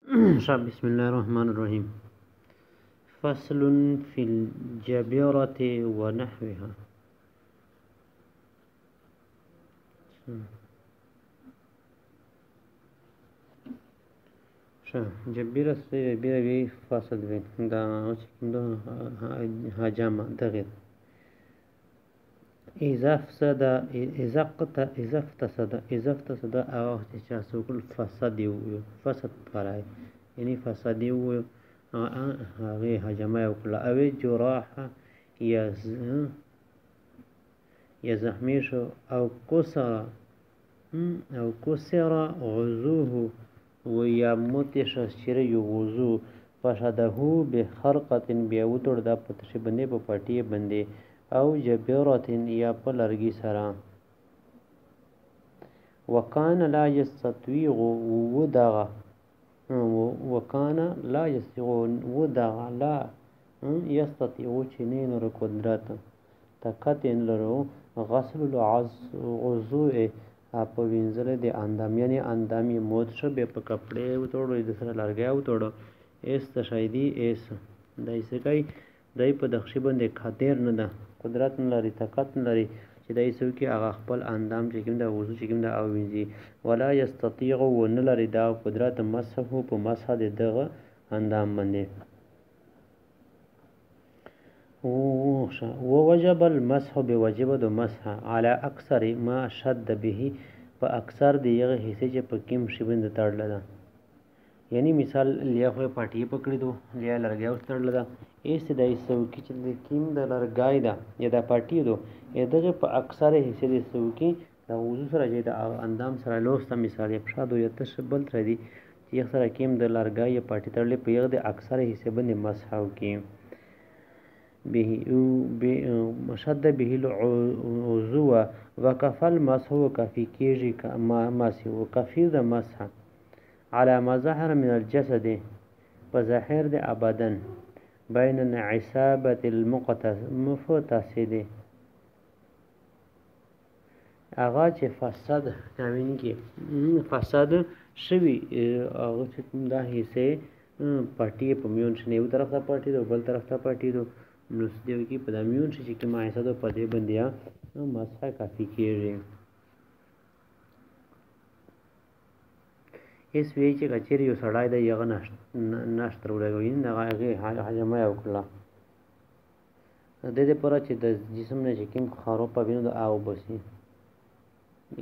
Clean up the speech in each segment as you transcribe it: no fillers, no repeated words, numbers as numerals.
بسم الله الرحمن الرحيم. فصل في الجبيرة ونحوها. جبيرة بي فصل بي دا هجامة دغير إذا افتسد أو احتشاس كل فسد فرعي يعني فسادي و هغه هجمه وکړه او جراح یا زخمی شو او کسر غزوه و یا متش شر یغزو فشده بخرقه بیا وتړ د پتش باندې په پټی باندې او جبیرات یا په لرګي سره وکان لا یستطيع ودغه وکان لا یستطيع لا یستطيع چنین ر قدرت طاقت لرو غسل العضو په وینځل د اندام یعنی اندامي موت شو به په کپڑے وتوړو د سره لرګي وتوړو اس تشایدی اس دایسه کوي دای په دخشي باندې خاطر نه ده قدرت نه لري طاقت نه لري چې دای سو کې هغه خپل اندام چې کوم د وضو چې کوم د او وینځي ولا یستطيع ون لري دا قدرت مسح په مسح دغه اندام باندې ووجب المسح بوجب د مسح على اکثر ما شد به په اکثر دیغه حصے چې په کیم شی باندې تړل ده یعنی مثال لیا خو پټی پکړی دو لیا لرګي او تړل ده ایست د ایسو کې چې د کیم د لرګای ده یا د پټی دو دغه په اکثر حصے د سو کې د وضو سره چې د اندام سره لوسته مثال یې پښادو یا تشبل تر دي چې سره کیم د لرګای یا پټی تړل په یغه د اکثر حصے باندې مسح وکي به مشد به العضو وكفل مسح وكفي كيجي مسح وكفي د مسح على ما ظهر من الجسد وظاهر د ابدن بين عصابه المقتصد اغا چې فساد کامین کې فساد شوی هغه چې دا حصے پټي په میون شنه یو طرف ته پټي دو بل طرف ته پټي دو نو دیو کې په دمیون شي چې ما حصہ په دې بندیا مسح کافي کېږي اس وی چې کچری یو سړای د یغه نشتر ولګوي نه هغه حجمه یو کړه د دې پر چې د جسم نه چې کوم خارو په وینو د او بسي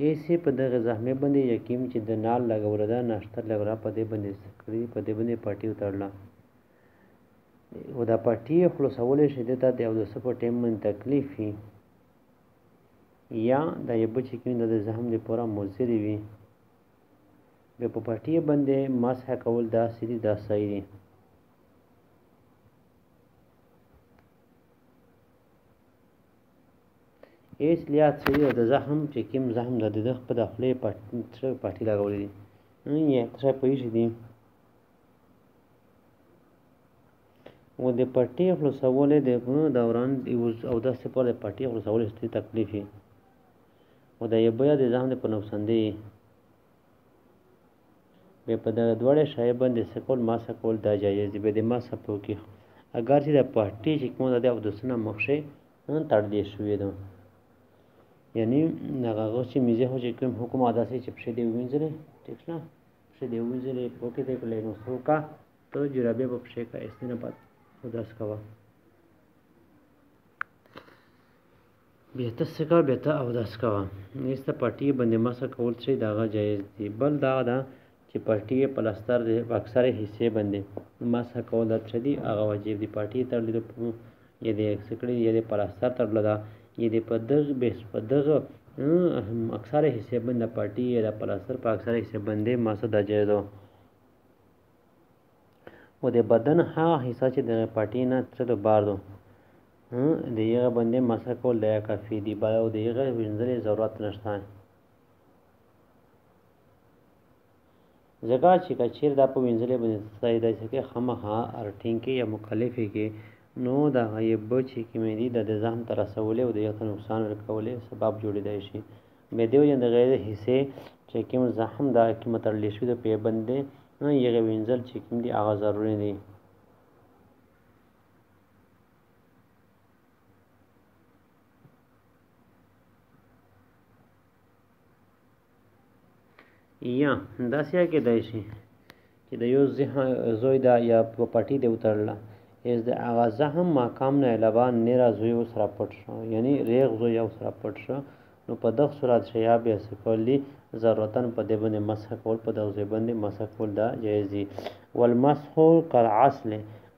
ایسه په دغه زخمه باندې یقین چې د نال لګول دا نشتر لګرا په دې باندې سکري په دې باندې پټي وتړل و دا پټي خلاصول شي د او د سپورټ ټیم من تکلیفي یا د یبه چې کوم د زخم د پورا موثری وي به په پټي باندې مسح کول دا سړي دا صحیح دي ایس لیا چې د زخم چې کوم زخم د دغه په داخلي پټي لګولې دي یې څه پېښې دي و د پټي خلاصول د دوران او د سپور د پټي خلاصول ستې تکلیفي و د یبه د ځان په نقصان دی به په دغه دوړې شای باندې سکول ما سکول دا جایز دی به د ما سپو کې اگر چې د پټي چې کوم د او د سونه مخشه تړ دې شوې ده یعنی هغه چې میزه هو چې کوم حکم ادا سي چې په دې وینځره ټیک نه په دې وینځره په کې ته کولای نو څوکا ته جرابه په شي کا استنه پات وداس کوا بیت سکا بیت او داس کوا نيسته پټي باندې مسه کول شي داغه جایز دی بل دا چې پټي پلستر د اکثر حصے باندې مسه کول د چدي هغه واجب دی پټي تړل یې د سکړي یې د پلستر تړل دا یې د پدغه اکثر حصے باندې پټي د پلستر په اکثر حصے باندې مسه د جایز دو و د بدن ها حصہ چې د پټی نه څه بار دو د یغه باندې مسح کول د کافی دی با او د یغه وینځلې ضرورت نشته زګا چې کچیر دا په وینځلې باندې ځای دی چې خامخا ارټینګ کې یا مخالفه کې نو دا غیب چې کې مې دي د ځان تر رسولې او د یو نقصان ورکولې سبب جوړېدای شي مې دیو جن د غیر حصے چې کوم زخم دا قیمت لري شو د پی باندې هغې وینځل چې کوم دي هغه ضروري دي. یا داسې کېدای شي چې د یو زوی ده یا په پټي دی وتړله از د هغه زخم ماقام نه علاوه نیره زوی ورسره پټ شو یعنی ریغ زوی ورسره پټ شو نو په دغه صورت چې یا بیا څه کولی ضرورتا په دې باندې مسح کول په دغه ځای باندې مسح کول دا جایز دي. والمسح کالعسل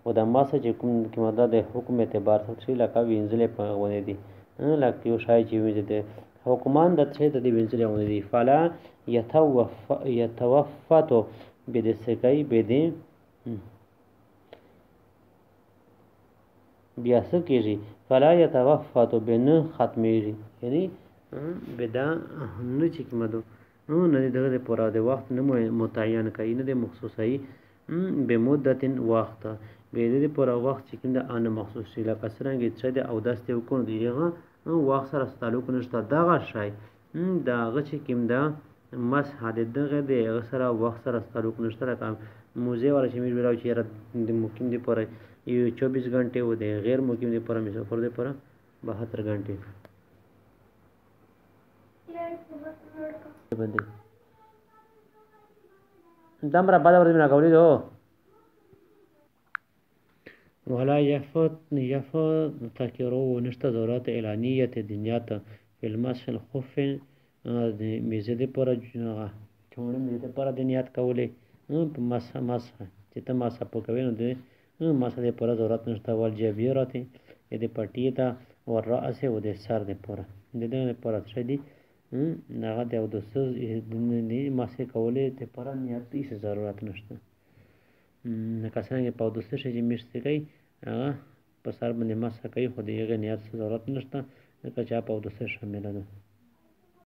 او د مسح چې کومه ده د حکم اعتبار سره چې لکه وینځلې په غونې دي لکه یو شای چې وینځي دی حکمان د چې د دې وینځلې غونې دي. فلا یتوفتو بده سکای بده بیا څه کېږي فلا یتوفتو بنه ختمېږي یعنی بدا نه چې کومه ده نه دغه پورا د وخت نه متعین کوي نه د مخصوصي به مدت وخت به د پورا وخت چې کوم د ان مخصوص شي لکه څنګه چې د او داسته وکړو دیغه وخت سره تعلق نشته دغه شای دغه چې کوم ده مسح دغه د سره وخت سره تعلق نشته راته موزه ولا چې مې ویلو چې د ممکن دی پر 24 घंटे و دی غیر ممکن دی پر مسافر دی پر 72 घंटे باندې دمره بعد ورته نه کولی دو ولا يفت تکرو نشته ضرورت اعلانیه دنیات فلمس الخف د میزه دی پر چونه میزه پر د نیت کولې په مسح چې ته مسح پکوي نو د مسح د پر ضرورت نشته ول جبیرته د پټی ته ور راس او د سر د پر د دې پر څه دی هغه د او د سز د مسح کولې ته پر نیت هیڅ ضرورت نشته نه کسانګه په د څه شي مشته کوي هغه په سر باندې مسح کوي خو د یغه نیت ضرورت نشته که چا په د څه شامل ده.